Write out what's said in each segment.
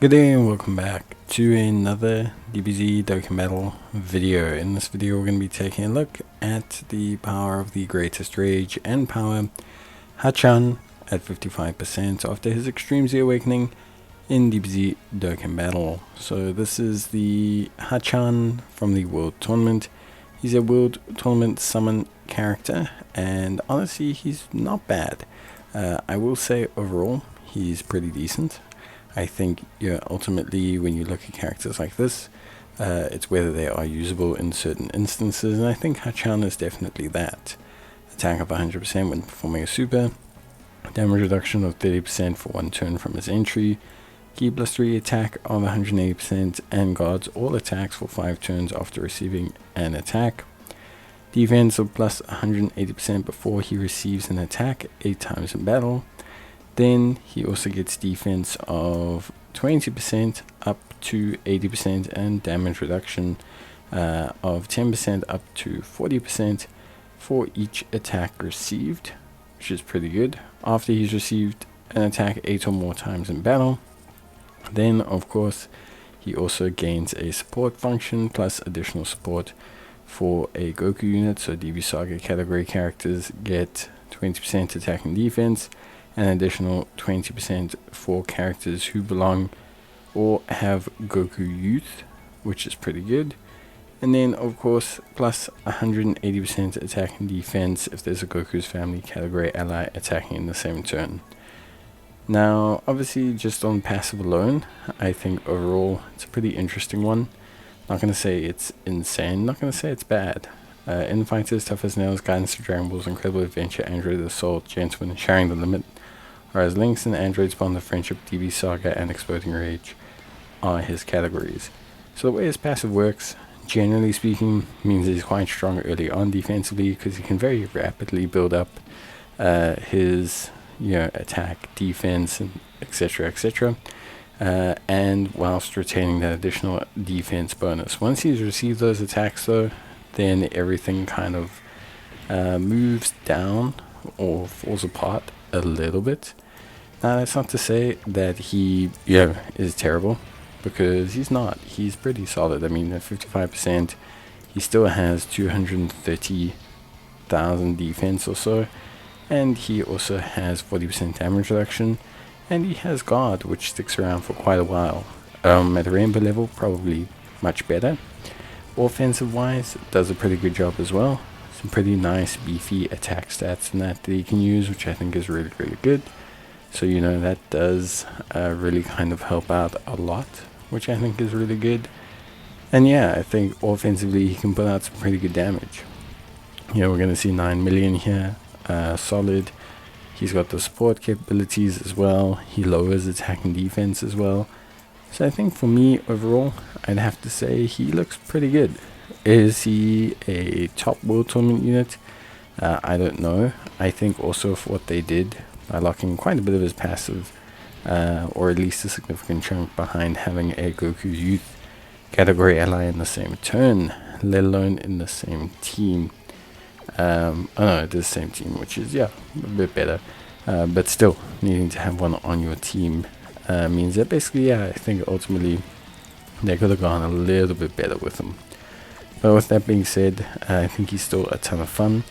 Good day and welcome back to another DBZ Dokkan Battle video. In this video we're going to be taking a look at the power of the greatest rage and power Hacchan at 55% after his Extreme Z Awakening in DBZ Dokkan Battle. So this is the Hacchan from the World Tournament. He's a World Tournament summon character and honestly he's not bad. I will say overall he's pretty decent. I think ultimately when you look at characters like this, it's whether they are usable in certain instances, and I think Hacchan is definitely that. Attack of 100% when performing a super, damage reduction of 30% for one turn from his entry, key +3 attack of 180%, and guards all attacks for 5 turns after receiving an attack. Defense of plus 180% before he receives an attack 8 times in battle. Then he also gets defense of 20% up to 80% and damage reduction of 10% up to 40% for each attack received, which is pretty good. After he's received an attack 8 or more times in battle, then of course he also gains a support function plus additional support for a Goku unit. So DB Saga category characters get 20% attack and defense, an additional 20% for characters who belong or have Goku Youth, which is pretty good. And then of course plus 180% attack and defense if there's a Goku's family category ally attacking in the same turn. Now obviously just on passive alone, I think overall it's a pretty interesting one. Not going to say it's insane, not going to say it's bad. In fighters, Tough as Nails, Guidance to Dragon Ball's Incredible Adventure, Android Assault, Gentleman, and Sharing the Limit, whereas Links and Android's Bond of Friendship, DB Saga, and Exploding Rage are his categories. So the way his passive works, generally speaking, means he's quite strong early on defensively because he can very rapidly build up his attack, defense, and etc. And whilst retaining that additional defense bonus. Once he's received those attacks though, then everything kind of moves down or falls apart a little bit. Now that's not to say that he is terrible, because he's not. He's pretty solid. I mean, at 55% he still has 230,000 defense or so, and he also has 40% damage reduction, and he has guard, which sticks around for quite a while. At a rainbow level, probably much better. Offensive wise, does a pretty good job as well. Some pretty nice beefy attack stats in that he can use, which I think is really good. So that does really kind of help out a lot, which I think is really good. And yeah, I think offensively he can put out some pretty good damage. We're going to see 9 million here, solid. He's got the support capabilities as well. He lowers attack and defense as well. So I think for me overall, I'd have to say he looks pretty good. Is he a top World Tournament unit? I don't know. I think also for what they did by locking quite a bit of his passive, or at least a significant chunk behind having a Goku Youth category ally in the same turn, let alone in the same team. Oh no, it is the same team, which is a bit better. But still, needing to have one on your team means that basically, I think ultimately they could have gone a little bit better with him. But with that being said, I think he's still a ton of fun.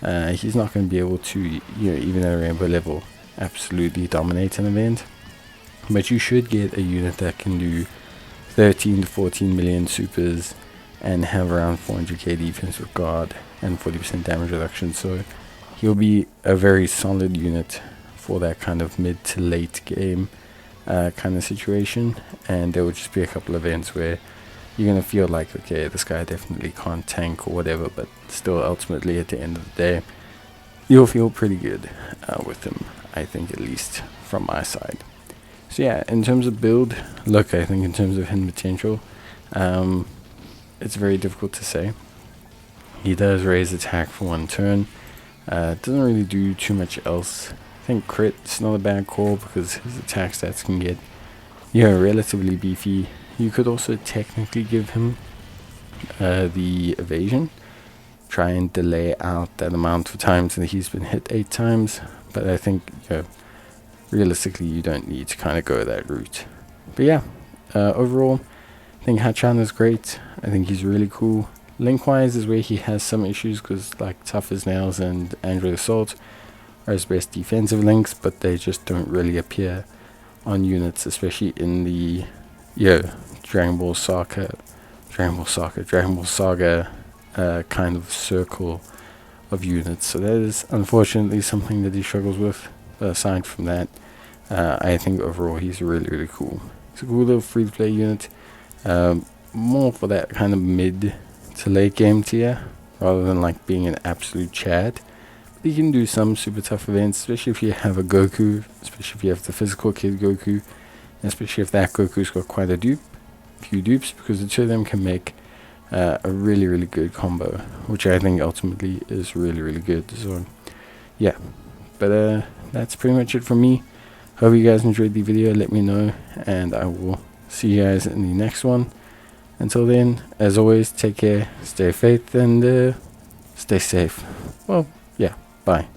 He's not going to be able to, even at a rainbow level, absolutely dominate an event. But you should get a unit that can do 13 to 14 million supers and have around 400k defense with guard and 40% damage reduction. So he'll be a very solid unit for that kind of mid to late game kind of situation. And there will just be a couple of events where you're going to feel like, okay, this guy definitely can't tank or whatever, but still ultimately at the end of the day, you'll feel pretty good with him, I think, at least from my side. So yeah, in terms of build, look, I think in terms of hidden potential, it's very difficult to say. He does raise attack for one turn. Doesn't really do too much else. I think crit's not a bad call because his attack stats can get relatively beefy. You could also technically give him the evasion, try and delay out that amount of times that he's been hit 8 times, but I think realistically you don't need to kind of go that route. But yeah, overall, I think Hacchan is great. I think he's really cool. Link-wise is where he has some issues, because like Tough as Nails and Android Assault are his best defensive links, but they just don't really appear on units, especially in the Dragon Ball Saga kind of circle of units. So that is unfortunately something that he struggles with. But aside from that, I think overall he's really cool. It's a cool little free-to-play unit, more for that kind of mid to late game tier, rather than like being an absolute Chad. But you can do some super tough events, especially if you have a Goku, especially if you have the physical kid Goku, and especially if that Goku's got quite a few dupes, because the two of them can make a really good combo, which I think ultimately is really good. So yeah, but that's pretty much it from me. Hope you guys enjoyed the video. Let me know, and I will see you guys in the next one. Until then, as always, take care, stay faith, and stay safe. Well, yeah, bye.